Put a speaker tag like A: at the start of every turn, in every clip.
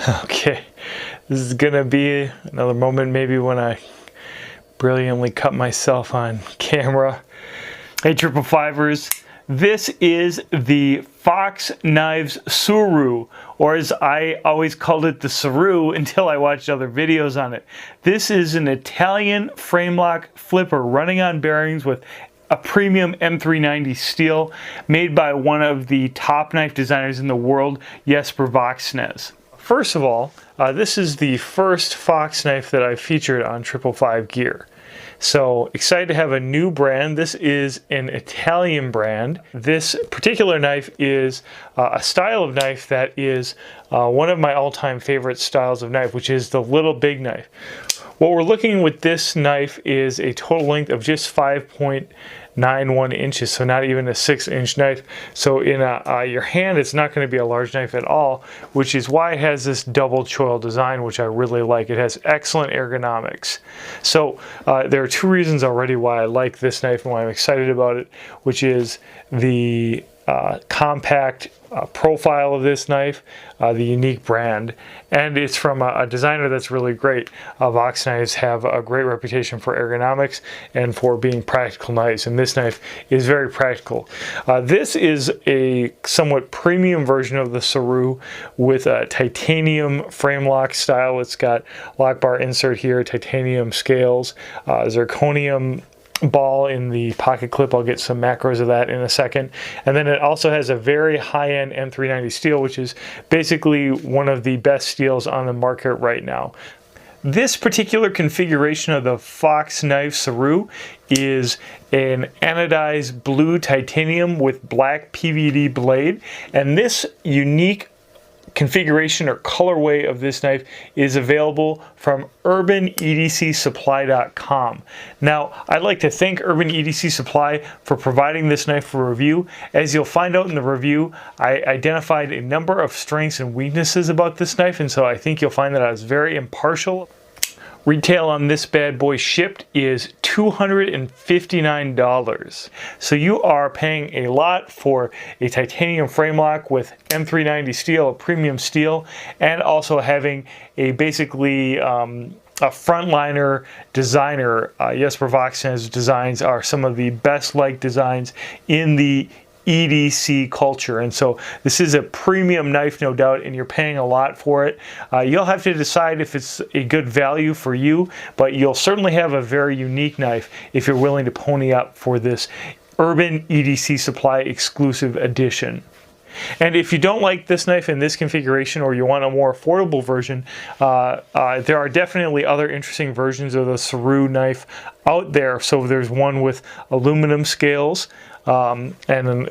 A: Okay, this is gonna be another moment maybe when I brilliantly cut myself on camera. Hey Triple Fivers, this is the Fox Knives Suru, or as I always called it, the Suru, until I watched other videos on it. This is an Italian frame lock flipper running on bearings with a premium M390 steel made by one of the top knife designers in the world, Jesper Voxnes. First of all, this is the first Fox knife that I featured on 555 Gear. So excited to have a new brand. This is an Italian brand. This particular knife is a style of knife that is one of my all-time favorite styles of knife, which is the little big knife. What we're looking with this knife is a total length of just 5.91 inches, so not even a 6-inch knife. So in your hand, it's not going to be a large knife at all, which is why it has this double choil design, which I really like. It has excellent ergonomics. So there are two reasons already why I like this knife and why I'm excited about it, which is the compact profile of this knife, the unique brand, and it's from a designer that's really great. Vox knives have a great reputation for ergonomics and for being practical knives, and this knife is very practical. This is a somewhat premium version of the Suru with a titanium frame lock style. It's got lock bar insert here, titanium scales, zirconium ball in the pocket clip. I'll get some macros of that in a second. And then it also has a very high-end M390 steel, which is basically one of the best steels on the market right now. This particular configuration of the Fox Knife Suru is an anodized blue titanium with black PVD blade, and this unique configuration or colorway of this knife is available from urbanedcsupply.com. Now, I'd like to thank Urban EDC Supply for providing this knife for review. As you'll find out in the review, I identified a number of strengths and weaknesses about this knife, and so I think you'll find that I was very impartial. Retail on this bad boy shipped is $259. So you are paying a lot for a titanium frame lock with M390 steel, a premium steel, and also having a basically a frontliner designer. Jesper Voxnes designs are some of the best liked designs in the EDC culture, and so this is a premium knife, no doubt, and you're paying a lot for it. You'll have to decide if it's a good value for you, but you'll certainly have a very unique knife if you're willing to pony up for this Urban EDC Supply exclusive edition. And if you don't like this knife in this configuration, or you want a more affordable version, there are definitely other interesting versions of the Suru knife out there. So there's one with aluminum scales, and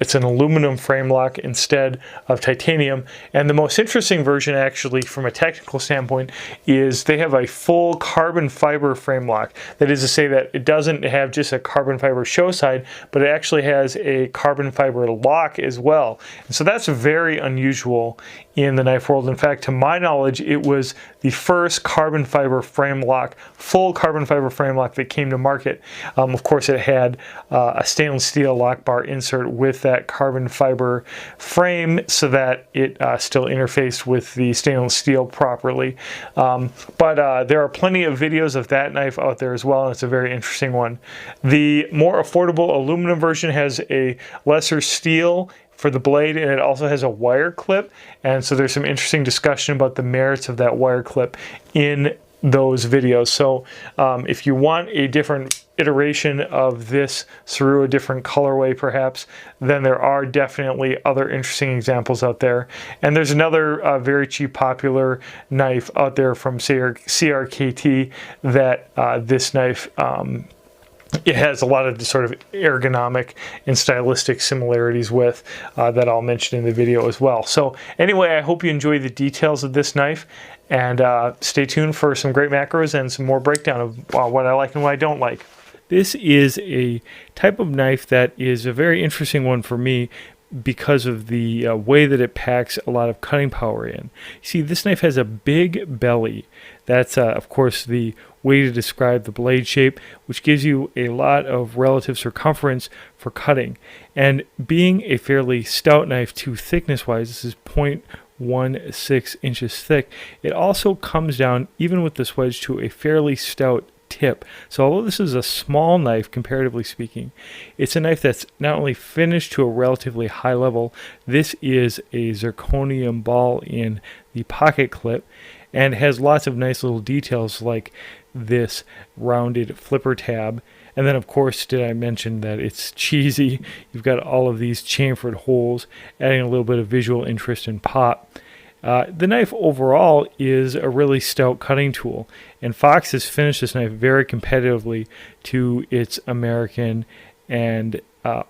A: it's an aluminum frame lock instead of titanium. And the most interesting version, actually, from a technical standpoint, is they have a full carbon fiber frame lock. That is to say that it doesn't have just a carbon fiber show side, but it actually has a carbon fiber lock as well. And so that's very unusual in the knife world. In fact, to my knowledge, it was the first carbon fiber frame lock, full carbon fiber frame lock that came to market. Of course, it had a stainless steel lock bar insert with that carbon fiber frame so that it still interfaced with the stainless steel properly. But there are plenty of videos of that knife out there as well, and it's a very interesting one. The more affordable aluminum version has a lesser steel for the blade, and it also has a wire clip, and so there's some interesting discussion about the merits of that wire clip in those videos. So if you want a different iteration of this Suru, a different colorway perhaps, then there are definitely other interesting examples out there. And there's another very cheap popular knife out there from CRKT that this knife it has a lot of sort of ergonomic and stylistic similarities with that I'll mention in the video as well. So anyway, I hope you enjoy the details of this knife, and stay tuned for some great macros and some more breakdown of what I like and what I don't like. This is a type of knife that is a very interesting one for me because of the way that it packs a lot of cutting power in. You see, this knife has a big belly. That's, of course, the way to describe the blade shape, which gives you a lot of relative circumference for cutting. And being a fairly stout knife, too, thickness-wise, this is 0.1 0.16 inches thick. It also comes down, even with this wedge, to a fairly stout tip. So although this is a small knife, comparatively speaking, it's a knife that's not only finished to a relatively high level. This is a zirconium ball in the pocket clip, and has lots of nice little details like this rounded flipper tab. And then, of course, did I mention that it's cheesy? You've got all of these chamfered holes, adding a little bit of visual interest and pop. The knife overall is a really stout cutting tool, and Fox has finished this knife very competitively to its American and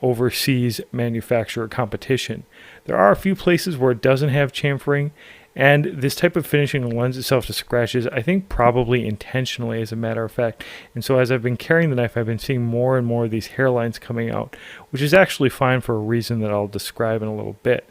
A: overseas manufacturer competition. There are a few places where it doesn't have chamfering, and this type of finishing lends itself to scratches, I think probably intentionally, as a matter of fact. And so as I've been carrying the knife, I've been seeing more and more of these hairlines coming out, which is actually fine for a reason that I'll describe in a little bit.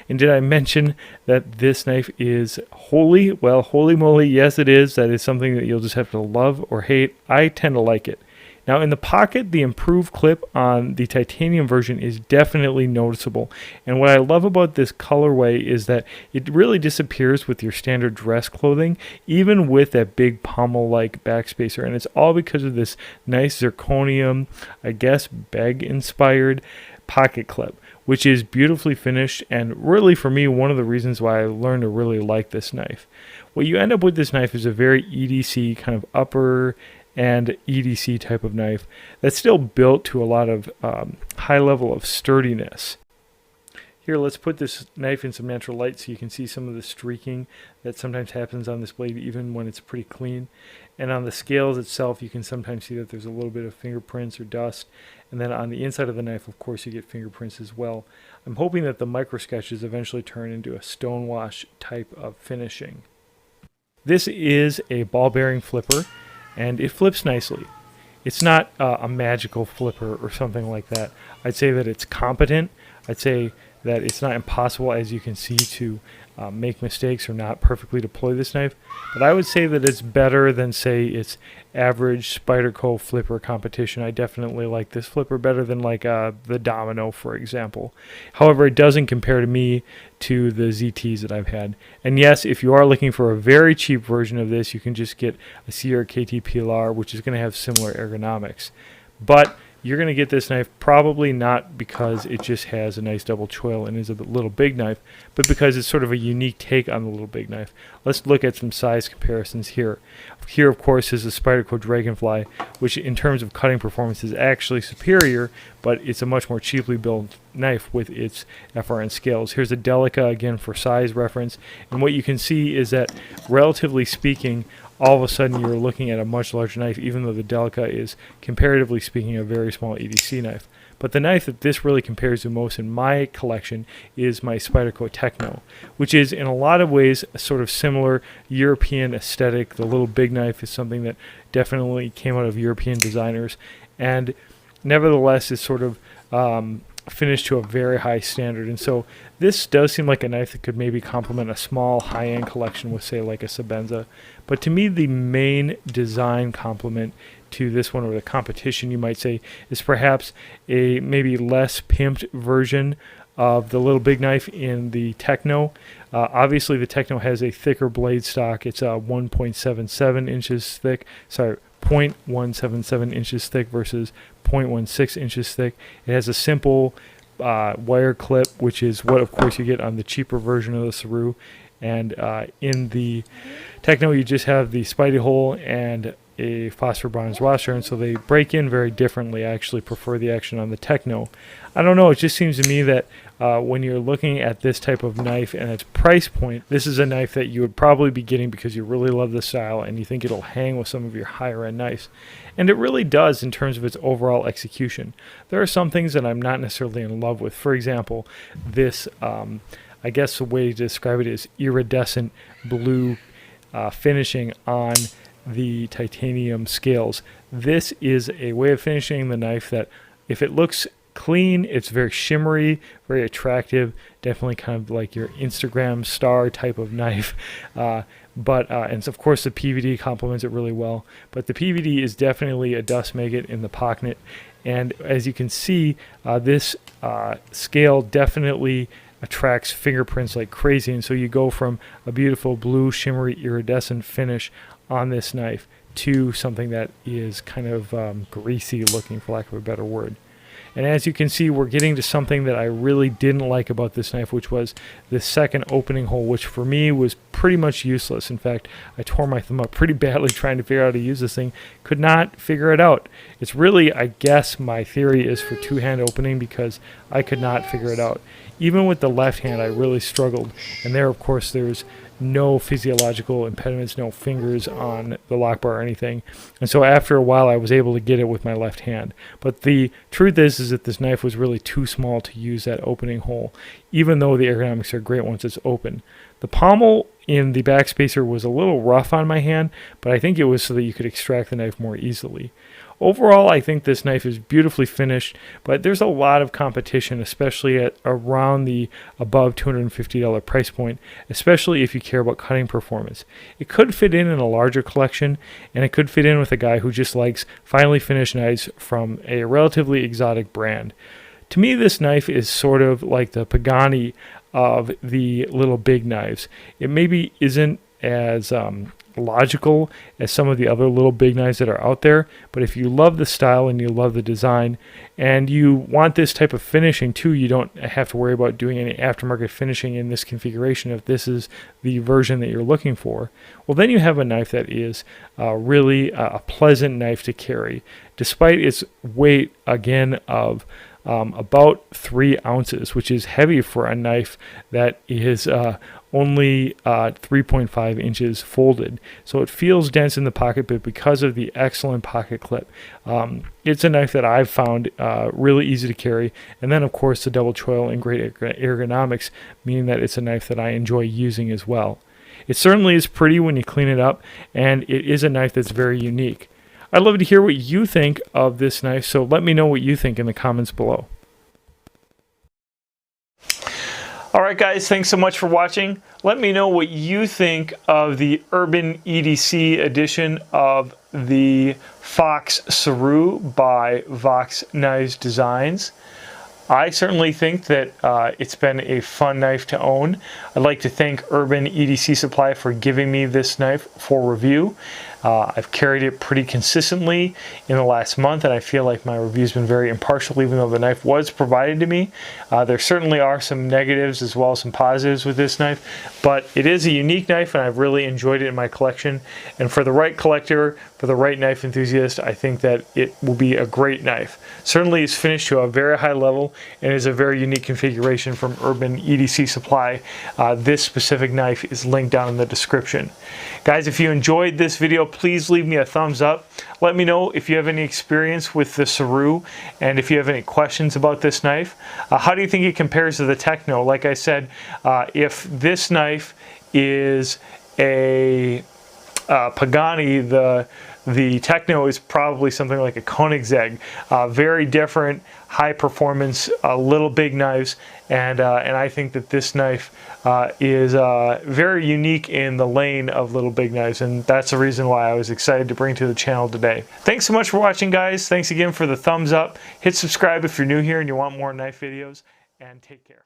A: And did I mention that this knife is holy? Well, holy moly, yes it is. That is something that you'll just have to love or hate. I tend to like it. Now in the pocket, the improved clip on the titanium version is definitely noticeable. And what I love about this colorway is that it really disappears with your standard dress clothing, even with that big pommel-like backspacer. And it's all because of this nice zirconium, I guess, beg-inspired pocket clip, which is beautifully finished, and really for me one of the reasons why I learned to really like this knife. What you end up with this knife is a very EDC kind of upper and EDC type of knife that's still built to a lot of high level of sturdiness. Here, let's put this knife in some natural light so you can see some of the streaking that sometimes happens on this blade even when it's pretty clean. And on the scales itself, you can sometimes see that there's a little bit of fingerprints or dust. And then on the inside of the knife, of course, you get fingerprints as well. I'm hoping that the micro sketches eventually turn into a stonewash type of finishing. This is a ball bearing flipper, and it flips nicely. It's not a magical flipper or something like that. I'd say that it's competent. I'd say that it's not impossible, as you can see, to make mistakes or not perfectly deploy this knife. But I would say that it's better than, say, its average Spyderco flipper competition. I definitely like this flipper better than like the Domino, for example. However, it doesn't compare to me to the ZTs that I've had. And yes, if you are looking for a very cheap version of this, you can just get a Sierra KT PLR, which is going to have similar ergonomics. But you're going to get this knife probably not because it just has a nice double choil and is a little big knife, but because it's sort of a unique take on the little big knife. Let's look at some size comparisons here. Here, of course, is the Spyderco Dragonfly, which in terms of cutting performance is actually superior, but it's a much more cheaply built knife with its FRN scales. Here's a Delica, again, for size reference, and what you can see is that, relatively speaking, all of a sudden you're looking at a much larger knife, even though the Delica is, comparatively speaking, a very small EDC knife. But the knife that this really compares to most in my collection is my Spyderco Techno, which is in a lot of ways a sort of similar European aesthetic. The little big knife is something that definitely came out of European designers, and nevertheless is sort of finished to a very high standard. And so this does seem like a knife that could maybe complement a small high-end collection with, say, like a Sebenza. But to me, the main design complement to this one, or the competition you might say, is perhaps a maybe less pimped version of the little big knife in the Techno. Obviously the Techno has a thicker blade stock. It's 1.77 inches thick, sorry, 0.177 inches thick versus 0.16 inches thick. It has a simple wire clip, which is what of course you get on the cheaper version of the Suru. And in the Techno you just have the Spidey hole and a phosphor bronze washer, and so they break in very differently. I actually prefer the action on the Techno. I don't know, it just seems to me that when you're looking at this type of knife and its price point, this is a knife that you would probably be getting because you really love the style and you think it'll hang with some of your higher end knives. And it really does in terms of its overall execution. There are some things that I'm not necessarily in love with. For example, this, I guess the way to describe it is iridescent blue finishing on the titanium scales. This is a way of finishing the knife that, if it looks clean, it's very shimmery, very attractive, definitely kind of like your Instagram star type of knife. And of course the PVD complements it really well, but the PVD is definitely a dust magnet in the pocket, and as you can see, this scale definitely attracts fingerprints like crazy, and so you go from a beautiful blue shimmery iridescent finish on this knife to something that is kind of greasy looking, for lack of a better word. And as you can see, we're getting to something that I really didn't like about this knife, which was the second opening hole, which for me was pretty much useless. In fact, I tore my thumb up pretty badly trying to figure out how to use this thing. Could not figure it out. It's really, I guess my theory is for two-hand opening, because I could not figure it out. Even with the left hand, I really struggled. And there, of course, there's no physiological impediments, no fingers on the lock bar or anything. And so after a while, I was able to get it with my left hand. But the truth is that this knife was really too small to use that opening hole, even though the ergonomics are great once it's open. The pommel in the backspacer was a little rough on my hand, but I think it was so that you could extract the knife more easily. Overall, I think this knife is beautifully finished, but there's a lot of competition, especially at around the above $250 price point, especially if you care about cutting performance. It could fit in a larger collection, and it could fit in with a guy who just likes finely finished knives from a relatively exotic brand. To me, this knife is sort of like the Pagani of the little big knives. It maybe isn't as logical as some of the other little big knives that are out there, but if you love the style and you love the design and you want this type of finishing too, you don't have to worry about doing any aftermarket finishing in this configuration if this is the version that you're looking for. Well, then you have a knife that is really a pleasant knife to carry, despite its weight again of about 3 ounces, which is heavy for a knife that is only 3.5 inches folded. So it feels dense in the pocket, but because of the excellent pocket clip, it's a knife that I've found really easy to carry. And then, of course, the double choil and great ergonomics, meaning that it's a knife that I enjoy using as well. It certainly is pretty when you clean it up, and it is a knife that's very unique. I'd love to hear what you think of this knife, so let me know what you think in the comments below. Alright guys, thanks so much for watching. Let me know what you think of the Urban EDC edition of the Fox Suru by Vox Knives Designs. I certainly think that it's been a fun knife to own. I'd like to thank Urban EDC Supply for giving me this knife for review. I've carried it pretty consistently in the last month, and I feel like my review's been very impartial, even though the knife was provided to me. There certainly are some negatives as well as some positives with this knife, but it is a unique knife, and I've really enjoyed it in my collection. And for the right collector, for the right knife enthusiast, I think that it will be a great knife. Certainly it's finished to a very high level and is a very unique configuration from Urban EDC Supply. This specific knife is linked down in the description. Guys, if you enjoyed this video, please leave me a thumbs up. Let me know if you have any experience with the Suru and if you have any questions about this knife. How do you think it compares to the Techno? Like I said, if this knife is a Pagani, the Techno is probably something like a Koenigsegg. Very different, high performance, little big knives, and I think that this knife is very unique in the lane of little big knives, and that's the reason why I was excited to bring to the channel today. Thanks so much for watching, guys. Thanks again for the thumbs up. Hit subscribe if you're new here and you want more knife videos, and take care.